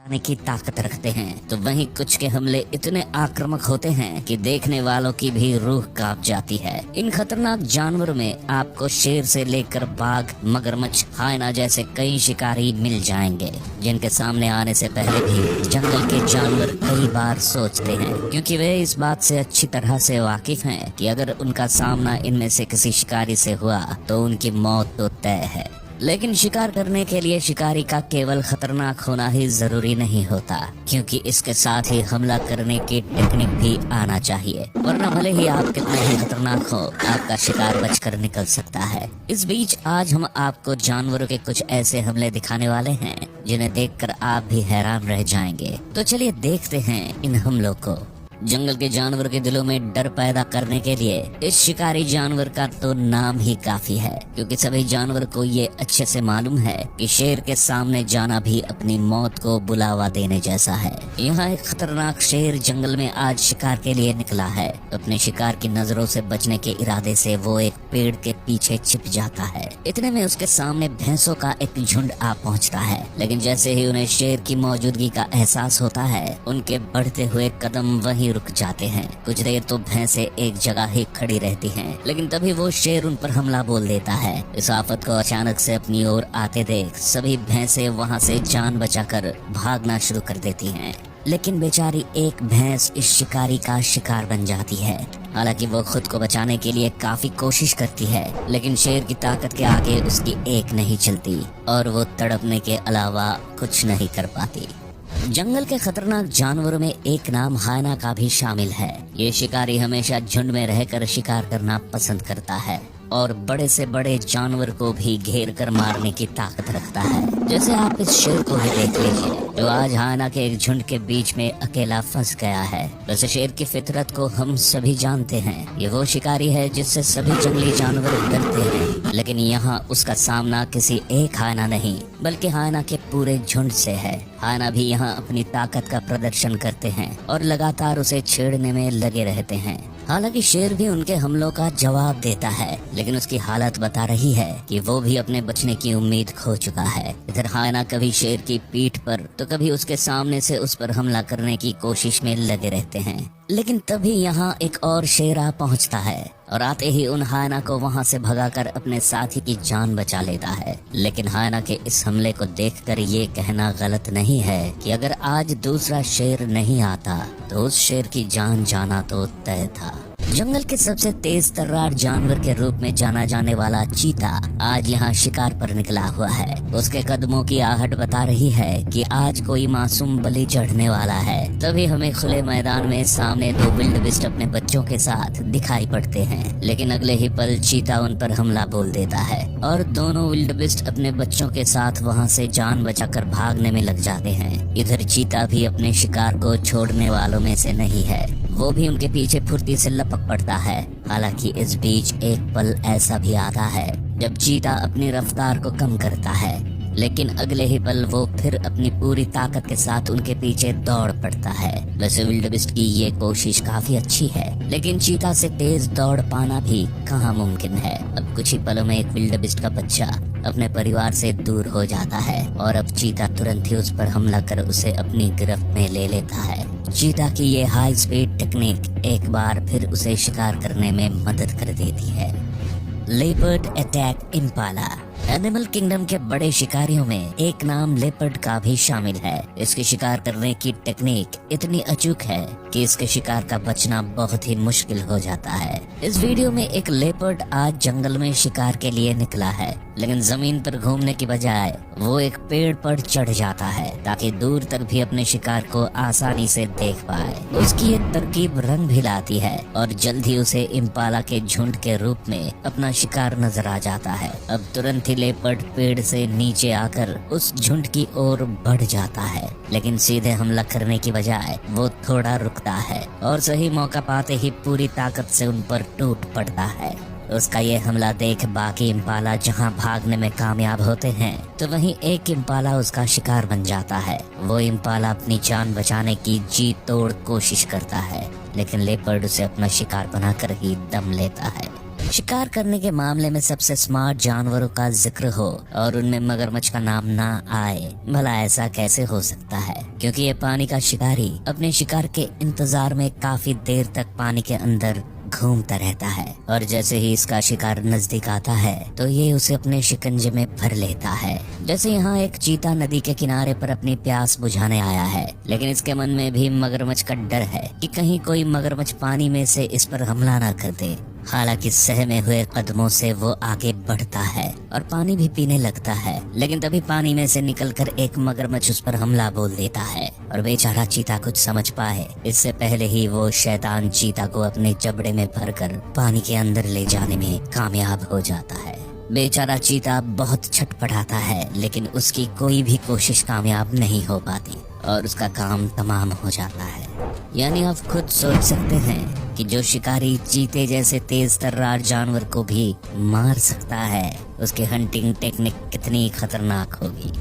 आने की ताकत रखते हैं, तो वहीं कुछ के हमले इतने आक्रामक होते हैं कि देखने वालों की भी रूह कांप जाती है। इन खतरनाक जानवरों में आपको शेर से लेकर बाघ, मगरमच्छ, हायना जैसे कई शिकारी मिल जाएंगे, जिनके सामने आने से पहले भी जंगल के जानवर कई बार सोचते हैं, क्योंकि वे इस बात से अच्छी तरह से वाकिफ हैं कि अगर उनका सामना इनमें से किसी शिकारी से हुआ तो उनकी मौत तो तय है। लेकिन शिकार करने के लिए शिकारी का केवल खतरनाक होना ही जरूरी नहीं होता, क्योंकि इसके साथ ही हमला करने की टेक्निक भी आना चाहिए, वरना भले ही आप कितने ही खतरनाक हो, आपका शिकार बचकर निकल सकता है। इस बीच आज हम आपको जानवरों के कुछ ऐसे हमले दिखाने वाले हैं जिन्हें देखकर आप भी हैरान रह जाएंगे। तो चलिए देखते हैं इन हमलों को। जंगल के जानवर के दिलों में डर पैदा करने के लिए इस शिकारी जानवर का तो नाम ही काफी है, क्योंकि सभी जानवर को ये अच्छे से मालूम है कि शेर के सामने जाना भी अपनी मौत को बुलावा देने जैसा है। यहाँ एक खतरनाक शेर जंगल में आज शिकार के लिए निकला है। अपने शिकार की नजरों से बचने के इरादे से वो एक पेड़ के पीछे छिप जाता है। इतने में उसके सामने भैंसों का एक झुंड आ पहुँचता है, लेकिन जैसे ही उन्हें शेर की मौजूदगी का एहसास होता है, उनके बढ़ते हुए कदम वहीं रुक जाते हैं। कुछ देर तो भैंसे एक जगह ही खड़ी रहती हैं, लेकिन तभी वो शेर उन पर हमला बोल देता है। इस आफत को अचानक से अपनी ओर आते देख सभी भैंसे वहां से जान बचाकर भागना शुरू कर देती हैं। लेकिन बेचारी एक भैंस इस शिकारी का शिकार बन जाती है। हालांकि वो खुद को बचाने के लिए काफी कोशिश करती है, लेकिन शेर की ताकत के आगे उसकी एक नहीं चलती और वो तड़पने के अलावा कुछ नहीं कर पाती। जंगल के खतरनाक जानवरों में एक नाम हायना का भी शामिल है। ये शिकारी हमेशा झुंड में रहकर शिकार करना पसंद करता है और बड़े से बड़े जानवर को भी घेर कर मारने की ताकत रखता है। जैसे आप इस शेर को ही देख लीजिए, जो आज हायना के एक झुंड के बीच में अकेला फंस गया है। वैसे शेर की फितरत को हम सभी जानते हैं। ये वो शिकारी है जिससे सभी जंगली जानवर डरते हैं, लेकिन यहाँ उसका सामना किसी एक हायना नहीं बल्कि हायना के पूरे झुंड से है। हायना भी यहाँ अपनी ताकत का प्रदर्शन करते हैं और लगातार उसे छेड़ने में लगे रहते हैं। हालांकि शेर भी उनके हमलों का जवाब देता है, लेकिन उसकी हालत बता रही है कि वो भी अपने बचने की उम्मीद खो चुका है। इधर हायना कभी शेर की पीठ पर तो कभी उसके सामने से उस पर हमला करने की कोशिश में लगे रहते हैं। लेकिन तभी यहाँ एक और शेर आ पहुँचता है और आते ही उन हायना को वहाँ से भगाकर अपने साथी की जान बचा लेता है। लेकिन हायना के इस हमले को देखकर ये कहना गलत नहीं है कि अगर आज दूसरा शेर नहीं आता तो उस शेर की जान जाना तो तय था। जंगल के सबसे तेज तर्रार जानवर के रूप में जाना जाने वाला चीता आज यहाँ शिकार पर निकला हुआ है। उसके कदमों की आहट बता रही है कि आज कोई मासूम बलि चढ़ने वाला है। तभी हमें खुले मैदान में सामने दो विल्डबिस्ट अपने बच्चों के साथ दिखाई पड़ते हैं, लेकिन अगले ही पल चीता उन पर हमला बोल देता है और दोनों विल्डबिस्ट अपने बच्चों के साथ वहाँ से जान बचाकर भागने में लग जाते हैं। इधर चीता भी अपने शिकार को छोड़ने वालों में से नहीं है, वो भी उनके पीछे फुर्ती से लपक पड़ता है। हालांकि इस बीच एक पल ऐसा भी आता है जब चीता अपनी रफ्तार को कम करता है, लेकिन अगले ही पल वो फिर अपनी पूरी ताकत के साथ उनके पीछे दौड़ पड़ता है। वैसे विल्डबिस्ट की ये कोशिश काफी अच्छी है, लेकिन चीता से तेज दौड़ पाना भी कहाँ मुमकिन है। अब कुछ ही पलों में एक विल्डबिस्ट का बच्चा अपने परिवार से दूर हो जाता है और अब चीता तुरंत ही उस पर हमला कर उसे अपनी गिरफ्त में ले लेता है। चीता की ये हाई स्पीड टेक्निक एक बार फिर उसे शिकार करने में मदद कर देती है। Leopard attack Impala. Animal kingdom के बड़े शिकारियों में एक नाम लेपर्ड का भी शामिल है। इसके शिकार करने की टेक्निक इतनी अचूक है कि इसके शिकार का बचना बहुत ही मुश्किल हो जाता है। इस वीडियो में एक लेपर्ड आज जंगल में शिकार के लिए निकला है, लेकिन जमीन पर घूमने की बजाय वो एक पेड़ पर चढ़ जाता है ताकि दूर तक भी अपने शिकार को आसानी से देख पाए। उसकी एक तरकीब रंग भी लाती है और जल्द ही उसे इम्पाला के झुंड के रूप में अपना शिकार नजर आ जाता है। अब तुरंत ही लेपर्ड पेड़ से नीचे आकर उस झुंड की ओर बढ़ जाता है, लेकिन सीधे हमला करने की बजाय वो थोड़ा रुकता है और सही मौका पाते ही पूरी ताकत से उन पर टूट पड़ता है। उसका ये हमला देख बाकी इम्पाला जहां भागने में कामयाब होते हैं, तो वहीं एक इम्पाला उसका शिकार बन जाता है। वो इम्पाला अपनी जान बचाने की जी तोड़ कोशिश करता है, लेकिन लेपर्ड उसे अपना शिकार बनाकर ही दम लेता है। शिकार करने के मामले में सबसे स्मार्ट जानवरों का जिक्र हो और उनमें मगरमच्छ का नाम ना आए, भला ऐसा कैसे हो सकता है? क्योंकि ये पानी का शिकारी अपने शिकार के इंतजार में काफी देर तक पानी के अंदर घूमता रहता है और जैसे ही इसका शिकार नजदीक आता है तो ये उसे अपने शिकंजे में भर लेता है। जैसे यहाँ एक चीता नदी के किनारे पर अपनी प्यास बुझाने आया है, लेकिन इसके मन में भी मगरमच्छ का डर है कि कहीं कोई मगरमच्छ पानी में से इस पर हमला ना कर दे। हालांकि सहमे हुए कदमों से वो आगे बढ़ता है और पानी भी पीने लगता है, लेकिन तभी पानी में से निकलकर एक मगरमच्छ उस पर हमला बोल देता है और बेचारा चीता कुछ समझ पाए इससे पहले ही वो शैतान चीता को अपने जबड़े में भरकर पानी के अंदर ले जाने में कामयाब हो जाता है। बेचारा चीता बहुत छटपटाता है, लेकिन उसकी कोई भी कोशिश कामयाब नहीं हो पाती और उसका काम तमाम हो जाता है। यानी आप खुद सोच सकते हैं कि जो शिकारी चीते जैसे तेज तर्रार जानवर को भी मार सकता है, उसकी हंटिंग टेक्निक कितनी खतरनाक होगी।